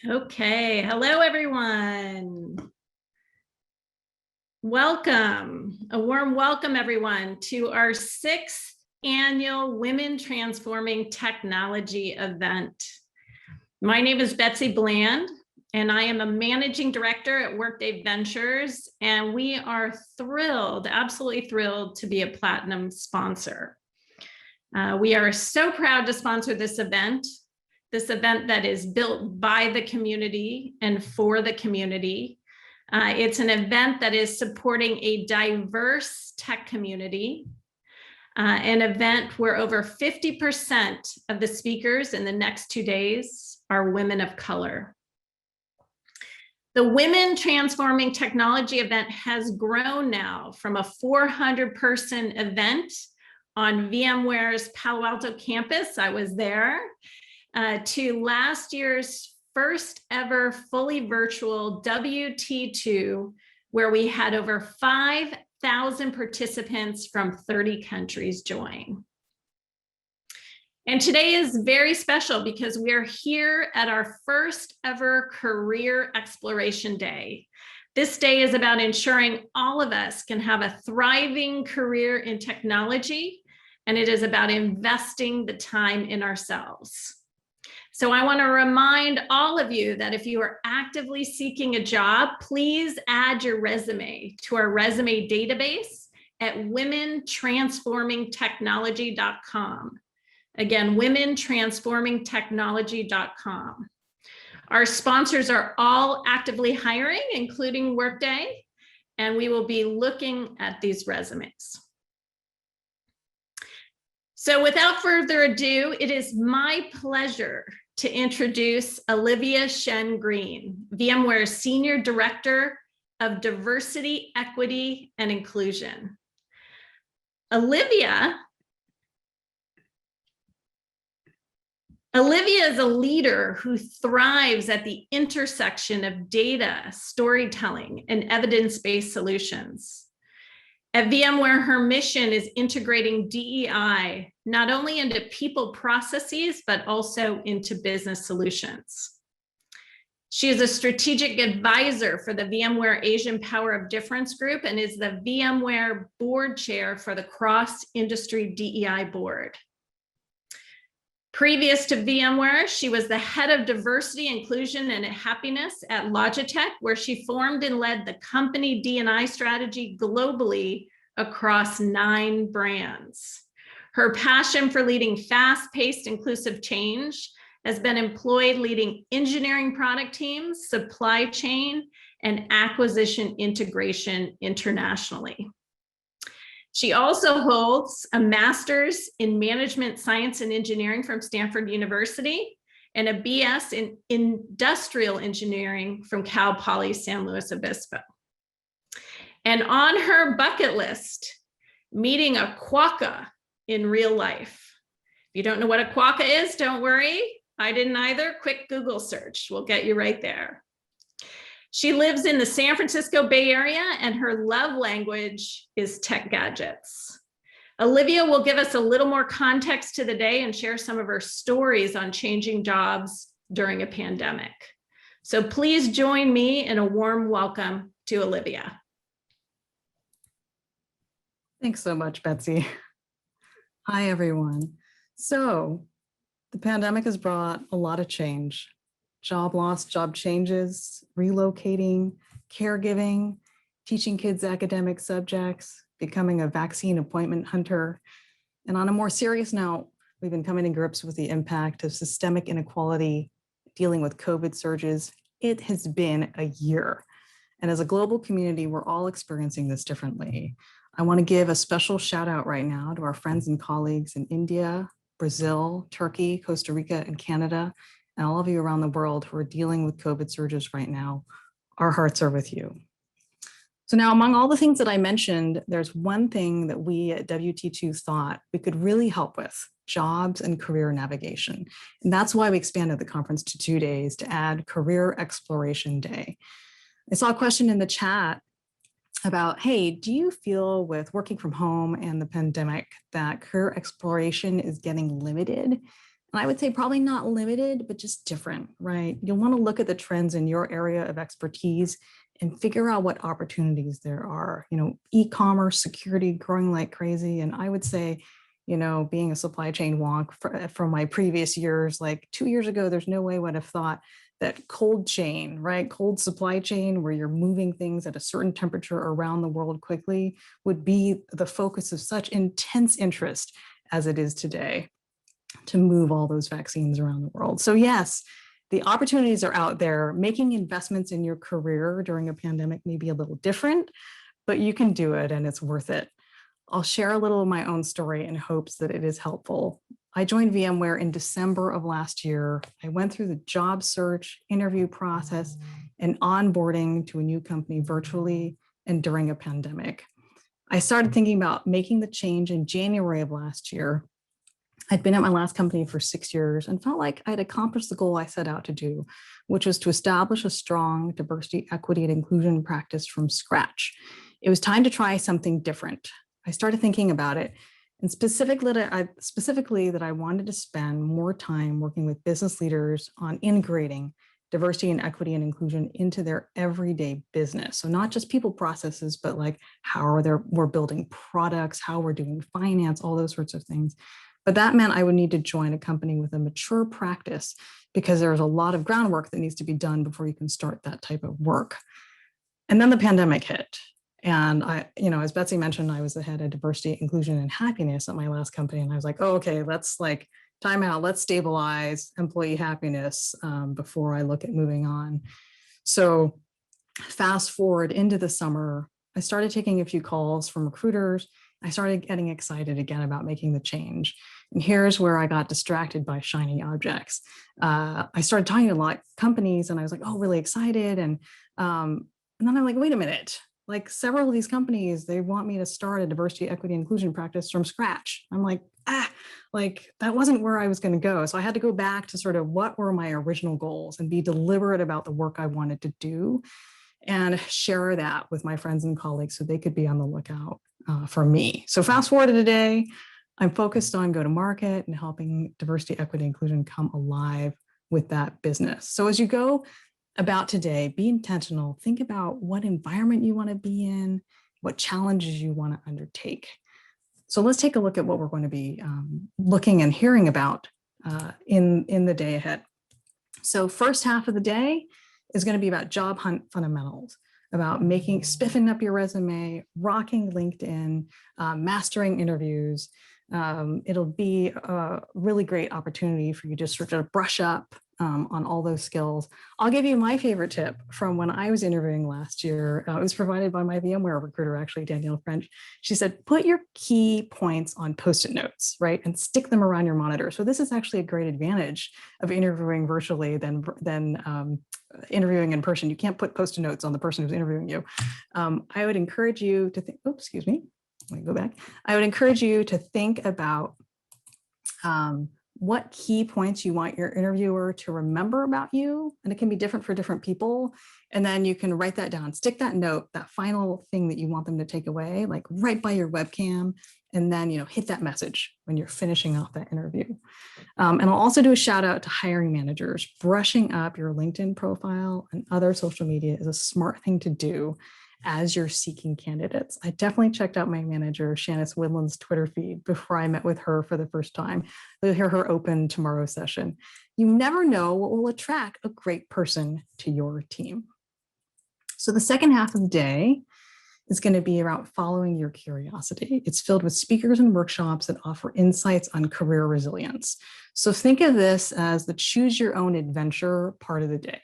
Okay, hello everyone. Welcome, a warm welcome everyone to our 6th annual Women Transforming Technology event. My name is Betsy Bland and I am a managing director at Workday Ventures, and we are thrilled, absolutely thrilled to be a platinum sponsor. We are so proud to sponsor this event that is built by the community and for the community. It's an event that is supporting a diverse tech community, an event where over 50% of the speakers in the next 2 days are women of color. The Women Transforming Technology event has grown now from a 400-person event on VMware's Palo Alto campus, I was there, to last year's first ever fully virtual WT2, where we had over 5,000 participants from 30 countries join. And today is very special because we are here at our first ever Career Exploration Day. This day is about ensuring all of us can have a thriving career in technology, and it is about investing the time in ourselves. So I want to remind all of you that if you are actively seeking a job, please add your resume to our resume database at womentransformingtechnology.com. Again, womentransformingtechnology.com. Our sponsors are all actively hiring, including Workday, and we will be looking at these resumes. So without further ado, it is my pleasure to introduce Olivia Shen Green, VMware's Senior Director of Diversity, Equity, and Inclusion. Olivia is a leader who thrives at the intersection of data, storytelling, and evidence-based solutions. At VMware, her mission is integrating DEI not only into people processes, but also into business solutions. She is a strategic advisor for the VMware Asian Power of Difference group and is the VMware board chair for the cross-industry DEI board. Previous to VMware, she was the head of diversity, inclusion, and happiness at Logitech, where she formed and led the company D&I strategy globally across 9 brands. Her passion for leading fast-paced inclusive change has been employed leading engineering product teams, supply chain, and acquisition integration internationally. She also holds a master's in management science and engineering from Stanford University and a BS in industrial engineering from Cal Poly San Luis Obispo. And on her bucket list, meeting a quokka in real life. If you don't know what a quokka is, don't worry. I didn't either. Quick Google search will get you right there. She lives in the San Francisco Bay Area, and her love language is tech gadgets. Olivia will give us a little more context to the day and share some of her stories on changing jobs during a pandemic. So please join me in a warm welcome to Olivia. Thanks so much, Betsy. Hi, everyone. So the pandemic has brought a lot of change. Job loss, job changes, relocating, caregiving, teaching kids academic subjects, becoming a vaccine appointment hunter. And on a more serious note, we've been coming to grips with the impact of systemic inequality, dealing with COVID surges. It has been a year. And as a global community, we're all experiencing this differently. I want to give a special shout out right now to our friends and colleagues in India, Brazil, Turkey, Costa Rica, and Canada, and all of you around the world who are dealing with COVID surges right now. Our hearts are with you. So now, among all the things that I mentioned, there's one thing that we at WT2 thought we could really help with: jobs and career navigation. And that's why we expanded the conference to 2 days to add Career Exploration Day. I saw a question in the chat about, hey, do you feel with working from home and the pandemic that career exploration is getting limited? And I would say probably not limited, but just different, right? You'll want to look at the trends in your area of expertise and figure out what opportunities there are. E-commerce, security growing like crazy. And I would say, being a supply chain wonk from my previous years, like 2 years ago, there's no way I would have thought that cold chain, right? Cold supply chain, where you're moving things at a certain temperature around the world quickly, would be the focus of such intense interest as it is today to move all those vaccines around the world. So yes, the opportunities are out there. Making investments in your career during a pandemic may be a little different, but you can do it and it's worth it. I'll share a little of my own story in hopes that it is helpful. I joined VMware in December of last year. I went through the job search, interview process, and onboarding to a new company virtually and during a pandemic. I started thinking about making the change in January of last year. I'd been at my last company for 6 years and felt like I'd accomplished the goal I set out to do, which was to establish a strong diversity, equity, and inclusion practice from scratch. It was time to try something different. I started thinking about it, and specifically that I wanted to spend more time working with business leaders on integrating diversity and equity and inclusion into their everyday business. So not just people processes, but like we're building products, how we're doing finance, all those sorts of things. But that meant I would need to join a company with a mature practice because there's a lot of groundwork that needs to be done before you can start that type of work. And then the pandemic hit. And as Betsy mentioned, I was the head of diversity, inclusion, and happiness at my last company. And I was like, oh, okay, let's time out. Let's stabilize employee happiness before I look at moving on. So fast forward into the summer, I started taking a few calls from recruiters. I started getting excited again about making the change. And here's where I got distracted by shiny objects. I started talking to a lot of companies and I was like, oh, really excited. And then I'm like, wait a minute. Like several of these companies, they want me to start a diversity, equity, inclusion practice from scratch. I'm like, that wasn't where I was going to go. So I had to go back to sort of what were my original goals and be deliberate about the work I wanted to do and share that with my friends and colleagues so they could be on the lookout for me. So fast forward to today, I'm focused on go-to-market and helping diversity, equity, inclusion come alive with that business. So as you go about today, be intentional. Think about what environment you want to be in, what challenges you want to undertake. So let's take a look at what we're going to be looking and hearing about in the day ahead. So first half of the day is going to be about job hunt fundamentals, about spiffing up your resume, rocking LinkedIn, mastering interviews. It'll be a really great opportunity for you to sort of brush up on all those skills. I'll give you my favorite tip from when I was interviewing last year. It was provided by my VMware recruiter, actually, Danielle French. She said, put your key points on Post-it notes, right? And stick them around your monitor. So this is actually a great advantage of interviewing virtually than interviewing in person. You can't put Post-it notes on the person who's interviewing you. I would encourage you to think, oops, excuse me. Let me go back. I would encourage you to think about what key points you want your interviewer to remember about you. And it can be different for different people. And then you can write that down, stick that note, that final thing that you want them to take away, like right by your webcam, and then, hit that message when you're finishing off that interview. And I'll also do a shout out to hiring managers. Brushing up your LinkedIn profile and other social media is a smart thing to do as you're seeking candidates. I definitely checked out my manager, Shanice Woodland's Twitter feed before I met with her for the first time. You'll hear her open tomorrow's session. You never know what will attract a great person to your team. So the second half of the day is going to be about following your curiosity. It's filled with speakers and workshops that offer insights on career resilience. So think of this as the choose your own adventure part of the day.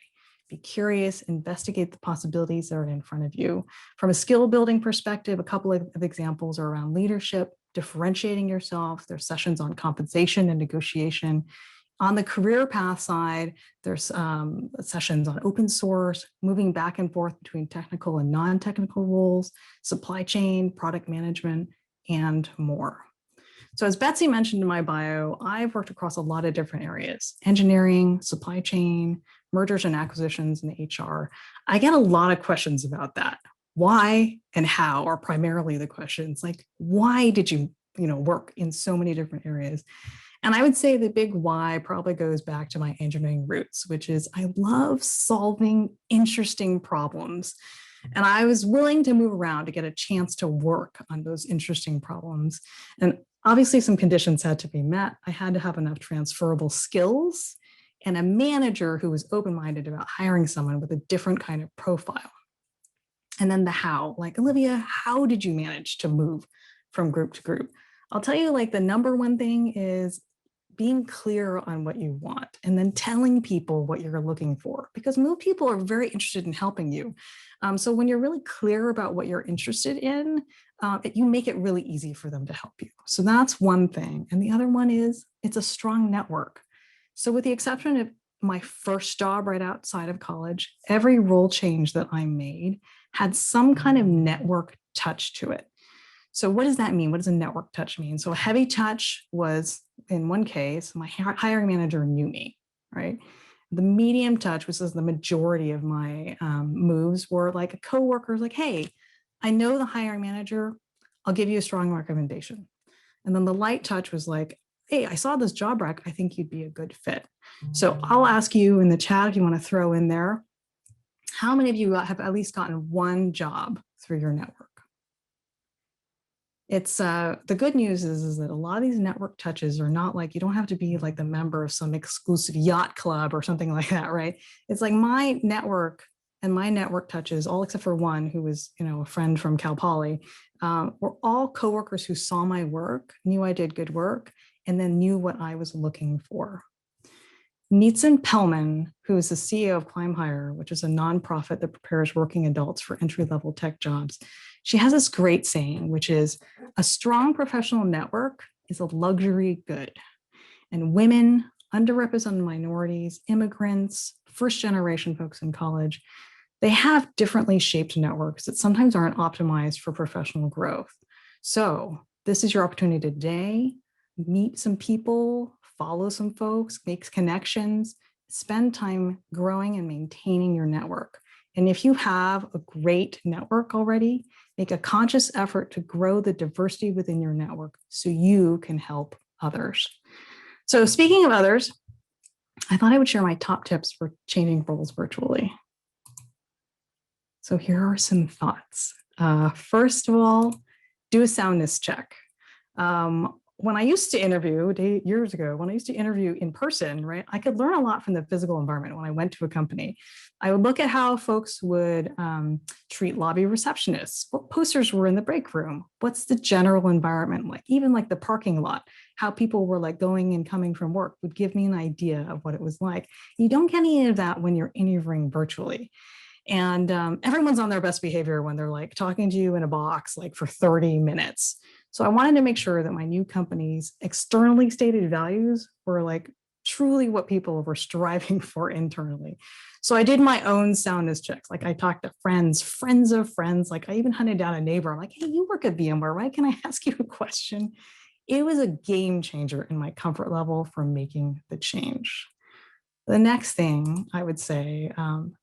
Be curious, investigate the possibilities that are in front of you. From a skill building perspective, a couple of examples are around leadership, differentiating yourself. There's sessions on compensation and negotiation. On the career path side, there's sessions on open source, moving back and forth between technical and non-technical roles, supply chain, product management, and more. So as Betsy mentioned in my bio, I've worked across a lot of different areas: engineering, supply chain, mergers and acquisitions, and HR. I get a lot of questions about that. Why and how are primarily the questions. Like, why did you work in so many different areas? And I would say the big why probably goes back to my engineering roots, which is I love solving interesting problems. And I was willing to move around to get a chance to work on those interesting problems. And obviously, some conditions had to be met. I had to have enough transferable skills and a manager who was open-minded about hiring someone with a different kind of profile. And then the how, like, Olivia, how did you manage to move from group to group? I'll tell you, like, the number one thing is being clear on what you want and then telling people what you're looking for, because most people are very interested in helping you. So when you're really clear about what you're interested in, you make it really easy for them to help you. So that's one thing. And the other one is it's a strong network. So with the exception of my first job right outside of college, every role change that I made had some kind of network touch to it. So what does that mean? What does a network touch mean? So a heavy touch was, in one case, my hiring manager knew me, right? The medium touch, which is the majority of my moves, were like a coworker's like, hey, I know the hiring manager, I'll give you a strong recommendation. And then the light touch was like, hey, I saw this job rec, I think you'd be a good fit. So I'll ask you in the chat if you want to throw in there, how many of you have at least gotten one job through your network? It's the good news is that a lot of these network touches are not like, you don't have to be like the member of some exclusive yacht club or something like that, right? It's like my network and my network touches, all except for one who was, a friend from Cal Poly, were all coworkers who saw my work, knew I did good work, and then knew what I was looking for. Nietzsche Pellman, who is the CEO of Climb Higher, which is a nonprofit that prepares working adults for entry-level tech jobs, she has this great saying, which is, a strong professional network is a luxury good. And women, underrepresented minorities, immigrants, first-generation folks in college, they have differently shaped networks that sometimes aren't optimized for professional growth. So this is your opportunity today. Meet some people, follow some folks, make connections, spend time growing and maintaining your network. And if you have a great network already, make a conscious effort to grow the diversity within your network so you can help others. So speaking of others, I thought I would share my top tips for changing roles virtually. So here are some thoughts. First of all, do a soundness check. When I used to interview years ago, when I used to interview in person, right, I could learn a lot from the physical environment when I went to a company. I would look at how folks would treat lobby receptionists, what posters were in the break room, what's the general environment like, even like the parking lot, how people were like going and coming from work would give me an idea of what it was like. You don't get any of that when you're interviewing virtually. And everyone's on their best behavior when they're like talking to you in a box like for 30 minutes. So I wanted to make sure that my new company's externally stated values were like truly what people were striving for internally. So I did my own soundness checks. Like I talked to friends of friends. Like I even hunted down a neighbor. I'm like, hey, you work at VMware, right? Can I ask you a question? It was a game changer in my comfort level for making the change. The next thing I would say,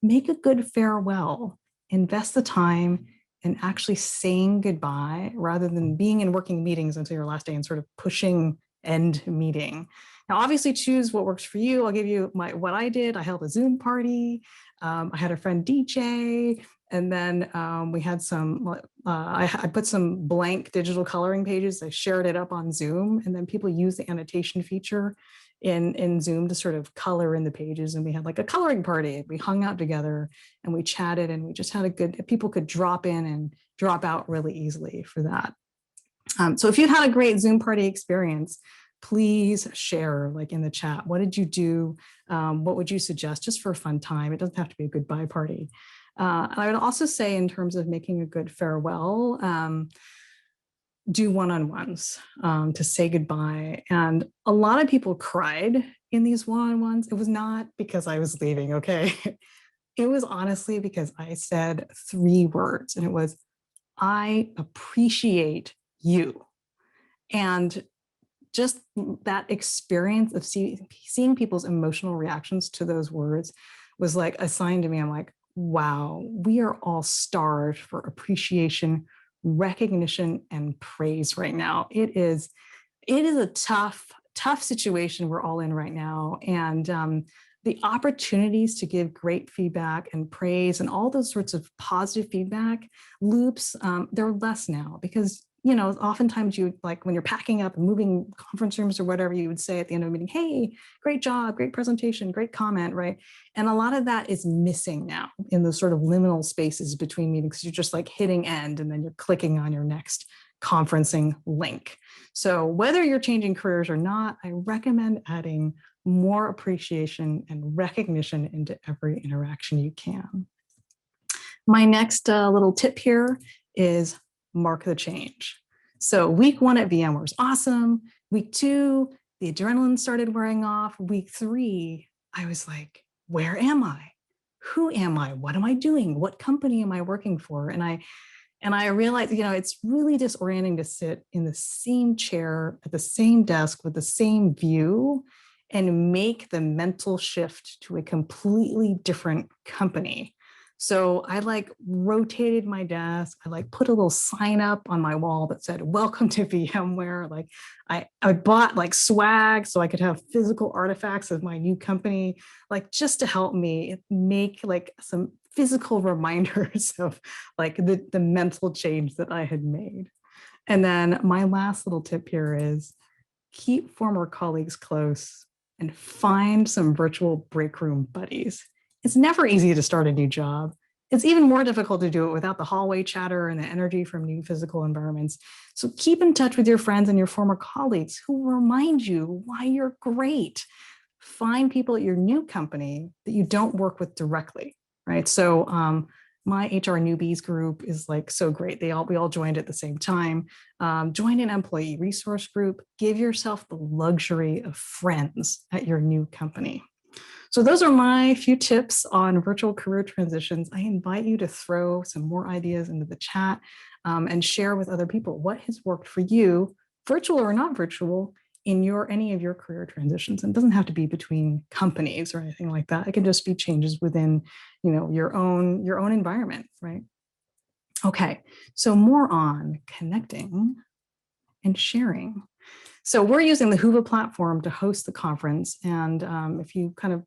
make a good farewell, invest the time in actually saying goodbye rather than being in working meetings until your last day and sort of pushing end meeting. Now, obviously choose what works for you. I'll give you what I did. I held a Zoom party. I had a friend DJ, and then we had some, I put some blank digital coloring pages. I shared it up on Zoom, and then people use the annotation feature in Zoom to sort of color in the pages. And we had like a coloring party. We hung out together and we chatted, and we just had a good, people could drop in and drop out really easily for that. So if you've had a great Zoom party experience, please share like in the chat. What did you do? What would you suggest just for a fun time? It doesn't have to be a goodbye party. And I would also say in terms of making a good farewell, do one-on-ones to say goodbye. And a lot of people cried in these one-on-ones. It was not because I was leaving, okay? It was honestly because I said 3 words, and it was, I appreciate you. And just that experience of seeing people's emotional reactions to those words was like a sign to me. I'm like, wow, we are all starved for appreciation, recognition, and praise right now. It is a tough tough situation we're all in right now. And the opportunities to give great feedback and praise and all those sorts of positive feedback loops, they're less now because, you know, oftentimes you like when you're packing up and moving conference rooms or whatever, you would say at the end of a meeting, hey, great job, great presentation, great comment, right? And a lot of that is missing now in those sort of liminal spaces between meetings. You're just like hitting end and then you're clicking on your next conferencing link. So whether you're changing careers or not, I recommend adding more appreciation and recognition into every interaction you can. My next little tip here is mark the change. So week 1 at VMware was awesome. Week 2, the adrenaline started wearing off. Week 3, I was like, where am I? Who am I? What am I doing? What company am I working for? And I realized, you know, it's really disorienting to sit in the same chair at the same desk with the same view and make the mental shift to a completely different company. So I like rotated my desk. I like put a little sign up on my wall that said, welcome to VMware. Like I bought like swag so I could have physical artifacts of my new company, like just to help me make like some physical reminders of like the mental change that I had made. And then my last little tip here is keep former colleagues close and find some virtual break room buddies. It's never easy to start a new job. It's even more difficult to do it without the hallway chatter and the energy from new physical environments. So keep in touch with your friends and your former colleagues who will remind you why you're great. Find people at your new company that you don't work with directly, right? So my HR newbies group is like so great. We all joined at the same time. Join an employee resource group. Give yourself the luxury of friends at your new company. So those are my few tips on virtual career transitions. I invite you to throw some more ideas into the chat and share with other people what has worked for you, virtual or not virtual, in any of your career transitions. And it doesn't have to be between companies or anything like that. It can just be changes within, you know, your own environment, right? Okay, so more on connecting and sharing. So we're using the Hoover platform to host the conference. And if you kind of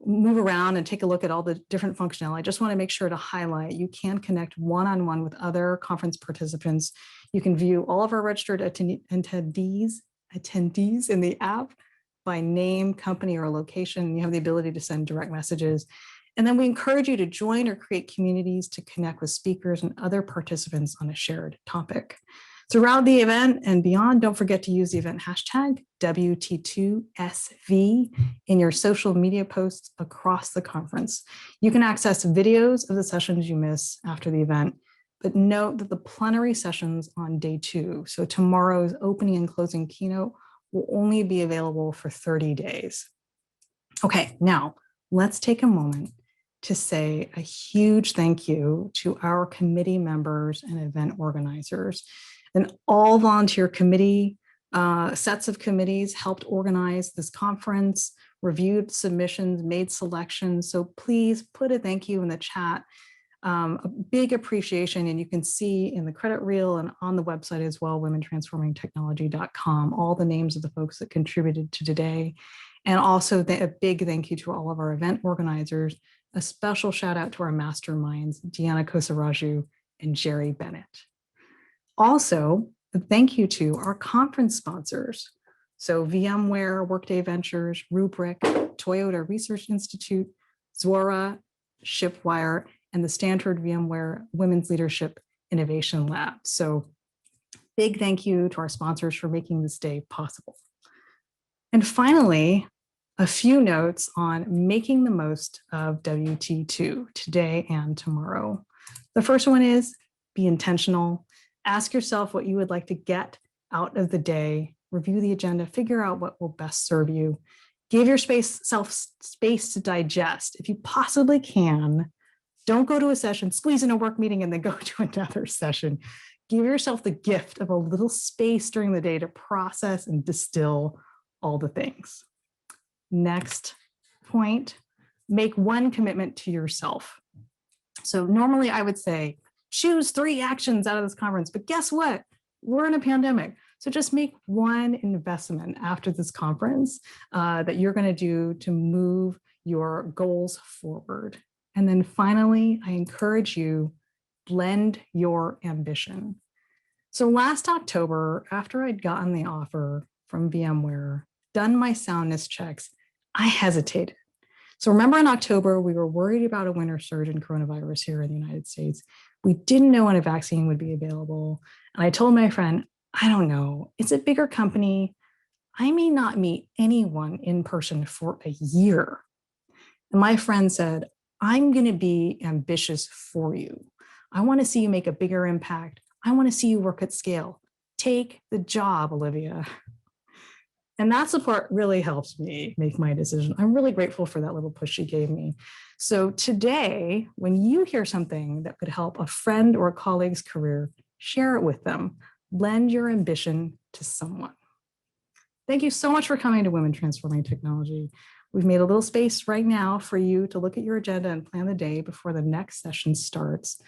move around and take a look at all the different functionality, I just want to make sure to highlight you can connect one-on-one with other conference participants. You can view all of our registered attendees in the app by name, company, or location. You have the ability to send direct messages. And then we encourage you to join or create communities to connect with speakers and other participants on a shared topic. Throughout the event and beyond, don't forget to use the event hashtag WT2SV in your social media posts across the conference. You can access videos of the sessions you miss after the event, but note that the plenary sessions on day 2, so tomorrow's opening and closing keynote, will only be available for 30 days. Okay, now let's take a moment to say a huge thank you to our committee members and event organizers. An all-volunteer committee, sets of committees helped organize this conference, reviewed submissions, made selections. So please put a thank you in the chat. A big appreciation, and you can see in the credit reel and on the website as well, womentransformingtechnology.com, all the names of the folks that contributed to today. And also a big thank you to all of our event organizers. A special shout out to our masterminds, Deanna Kosaraju and Jerry Bennett. Also, a thank you to our conference sponsors. So VMware, Workday Ventures, Rubrik, Toyota Research Institute, Zuora, Shipwire, and the Stanford VMware Women's Leadership Innovation Lab. So big thank you to our sponsors for making this day possible. And finally, a few notes on making the most of WT2 today and tomorrow. The first one is be intentional. Ask yourself what you would like to get out of the day, review the agenda, figure out what will best serve you. Give yourself space to digest. If you possibly can, don't go to a session, squeeze in a work meeting, and then go to another session. Give yourself the gift of a little space during the day to process and distill all the things. Next point, make one commitment to yourself. So normally I would say, choose 3 actions out of this conference, but guess what? We're in a pandemic. So just make one investment after this conference that you're going to do to move your goals forward. And then finally, I encourage you, blend your ambition. So last October, after I'd gotten the offer from VMware, done my soundness checks, I hesitated. So remember in October, we were worried about a winter surge in coronavirus here in the United States. We didn't know when a vaccine would be available. And I told my friend, I don't know, it's a bigger company. I may not meet anyone in person for a year. And my friend said, I'm going to be ambitious for you. I want to see you make a bigger impact. I want to see you work at scale. Take the job, Olivia. And that support really helps me make my decision. I'm really grateful for that little push she gave me. So today, when you hear something that could help a friend or a colleague's career, share it with them. Lend your ambition to someone. Thank you so much for coming to Women Transforming Technology. We've made a little space right now for you to look at your agenda and plan the day before the next session starts.